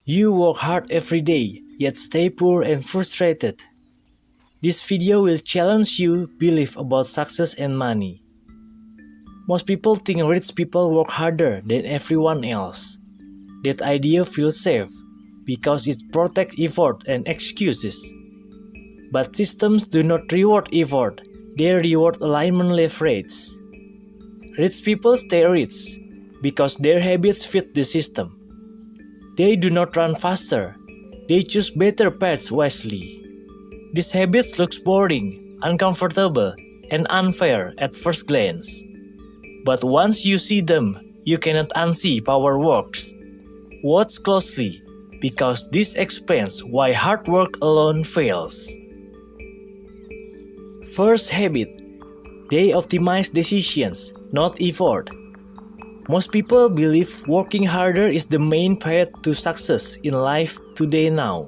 You work hard every day, yet stay poor and frustrated. This video will challenge you belief about success and money. Most people think rich people work harder than everyone else. That idea feels safe because it protects effort and excuses. But systems do not reward effort, they reward alignment leverage. Rich people stay rich because their habits fit the system. They do not run faster, they choose better paths wisely. These habits look boring, uncomfortable, and unfair at first glance. But once you see them, you cannot unsee power works. Watch closely, because this explains why hard work alone fails. First habit, they optimize decisions, not effort. Most people believe working harder is the main path to success in life today now.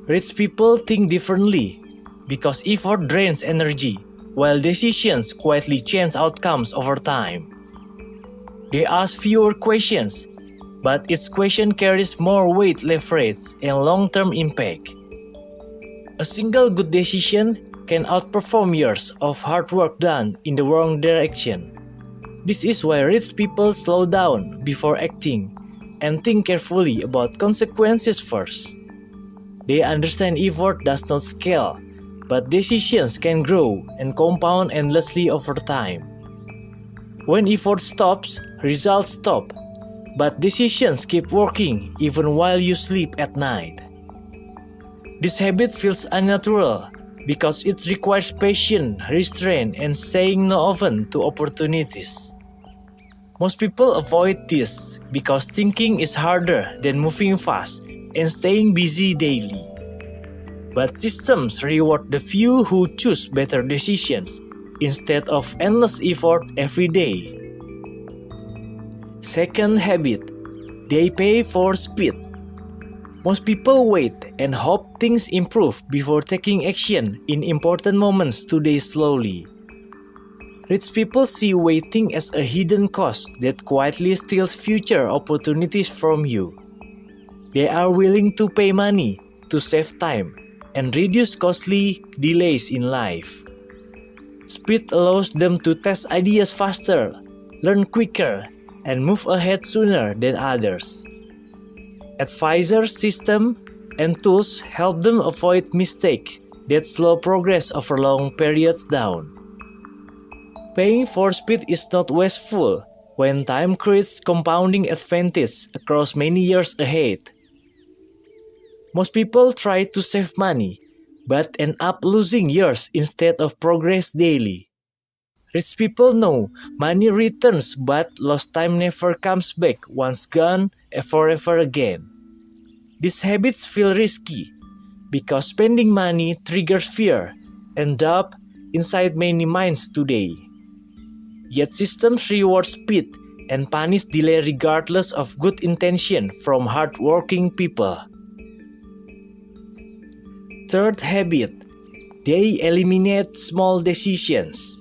Rich people think differently because effort drains energy, while decisions quietly change outcomes over time. They ask fewer questions, but each question carries more weight, leverage, and long-term impact. A single good decision can outperform years of hard work done in the wrong direction. This is why rich people slow down before acting and think carefully about consequences first. They understand effort does not scale, but decisions can grow and compound endlessly over time. When effort stops, results stop, but decisions keep working even while you sleep at night. This habit feels unnatural because it requires patience, restraint, and saying no often to opportunities. Most people avoid this because thinking is harder than moving fast and staying busy daily. But systems reward the few who choose better decisions instead of endless effort every day. Second habit, they pay for speed. Most people wait and hope things improve before taking action in important moments today slowly. Rich people see waiting as a hidden cost that quietly steals future opportunities from you. They are willing to pay money to save time and reduce costly delays in life. Speed allows them to test ideas faster, learn quicker, and move ahead sooner than others. Advisors, systems, and tools help them avoid mistakes that slow progress over long periods down. Paying for speed is not wasteful when time creates compounding advantage across many years ahead. Most people try to save money, but end up losing years instead of progress daily. Rich people know money returns, but lost time never comes back once gone forever again. These habits feel risky because spending money triggers fear and doubt inside many minds today. Yet systems reward speed and punish delay regardless of good intention from hardworking people. Third habit, they eliminate small decisions.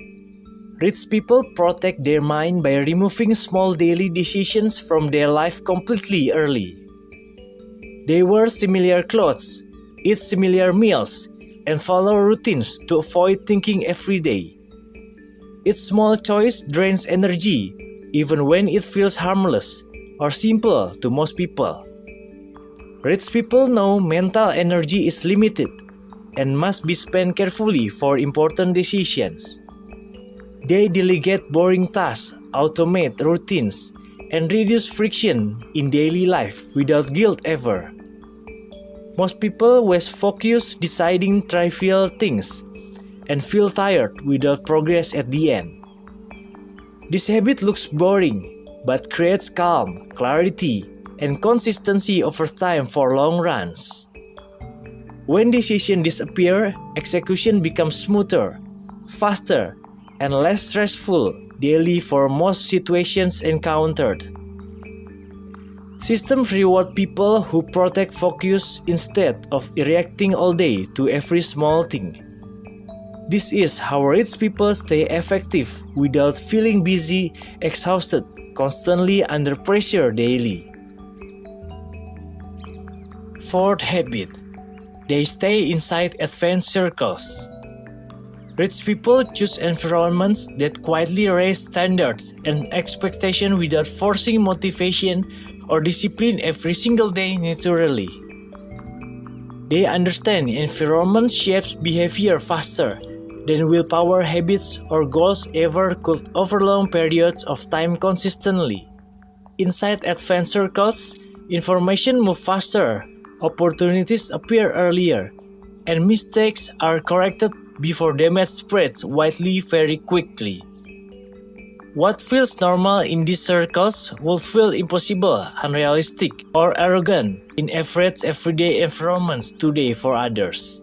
Rich people protect their mind by removing small daily decisions from their life completely early. They wear similar clothes, eat similar meals, and follow routines to avoid thinking every day. Each small choice drains energy, even when it feels harmless or simple to most people. Rich people know mental energy is limited and must be spent carefully for important decisions. They delegate boring tasks, automate routines, and reduce friction in daily life without guilt ever. Most people waste focus deciding trivial things and feel tired without progress at the end. This habit looks boring, but creates calm, clarity, and consistency over time for long runs. When decisions disappear, execution becomes smoother, faster, and less stressful daily for most situations encountered. Systems reward people who protect focus instead of reacting all day to every small thing. This is how rich people stay effective without feeling busy, exhausted, constantly under pressure daily. Fourth habit. They stay inside advanced circles. Rich people choose environments that quietly raise standards and expectations without forcing motivation or discipline every single day naturally. They understand environment shapes behavior faster than willpower habits or goals ever could over long periods of time consistently. Inside advanced circles, information moves faster, opportunities appear earlier, and mistakes are corrected before damage spreads widely very quickly. What feels normal in these circles would feel impossible, unrealistic, or arrogant in average everyday environments today for others.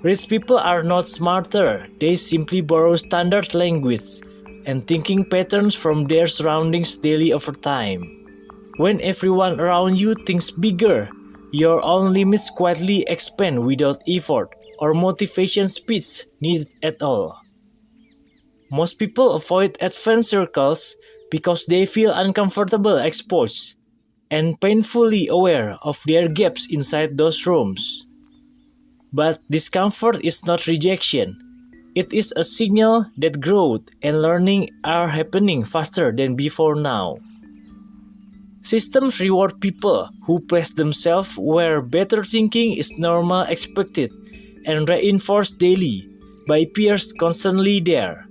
Rich people are not smarter, they simply borrow standard language and thinking patterns from their surroundings daily over time. When everyone around you thinks bigger, your own limits quietly expand without effort or motivation speech needed at all. Most people avoid advanced circles because they feel uncomfortable exposed and painfully aware of their gaps inside those rooms. But discomfort is not rejection. It is a signal that growth and learning are happening faster than before now. Systems reward people who place themselves where better thinking is normal expected and reinforced daily by peers constantly there.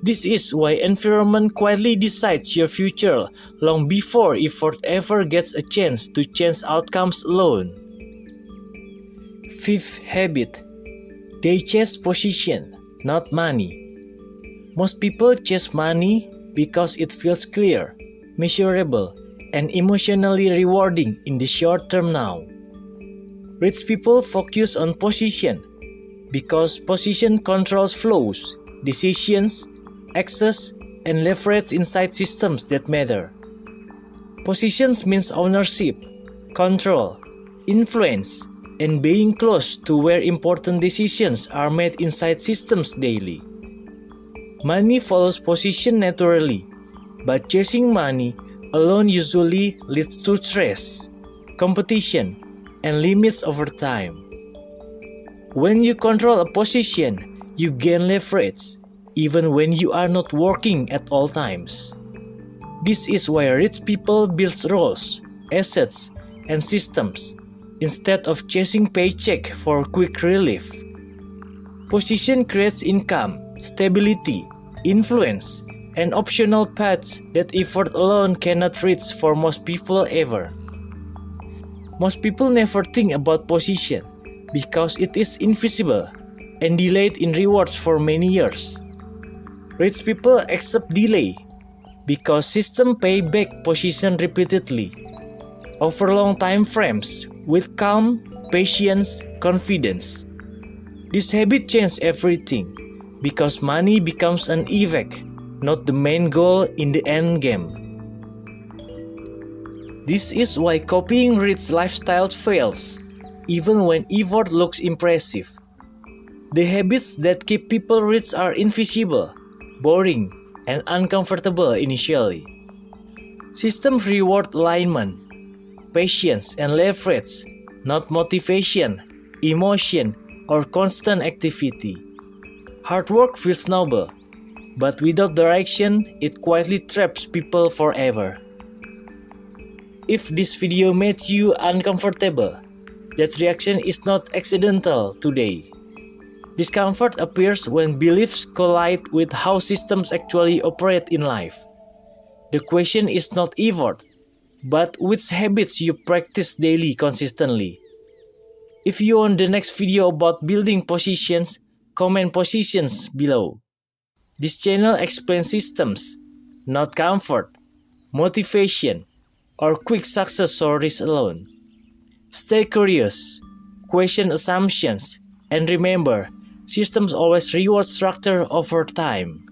This is why environment quietly decides your future long before effort ever gets a chance to change outcomes alone. Fifth habit. They chase position, not money. Most people chase money because it feels clear, measurable, and emotionally rewarding in the short term now. Rich people focus on position because position controls flows, decisions, access, and leverage inside systems that matter. Positions means ownership, control, influence, and being close to where important decisions are made inside systems daily. Money follows position naturally, but chasing money alone usually leads to stress, competition, and limits over time. When you control a position, you gain leverage, even when you are not working at all times. This is why rich people build roles, assets, and systems instead of chasing paycheck for quick relief. Position creates income, stability, influence, and optional paths that effort alone cannot reach for most people ever. Most people never think about position because it is invisible and delayed in rewards for many years. Rich people accept delay because systems pay back position repeatedly over long time frames with calm, patience, confidence. This habit changes everything because money becomes an effect, not the main goal in the end game. This is why copying rich lifestyles fails, even when effort looks impressive. The habits that keep people rich are invisible, boring, and uncomfortable initially. Systems reward alignment, patience, and leverage, not motivation, emotion, or constant activity. Hard work feels noble, but without direction, it quietly traps people forever. If this video made you uncomfortable, that reaction is not accidental today. Discomfort appears when beliefs collide with how systems actually operate in life. The question is not effort, but which habits you practice daily consistently. If you want the next video about building positions, comment positions below. This channel explains systems, not comfort, motivation, or quick success stories alone. Stay curious, question assumptions, and remember, systems always reward structure over time.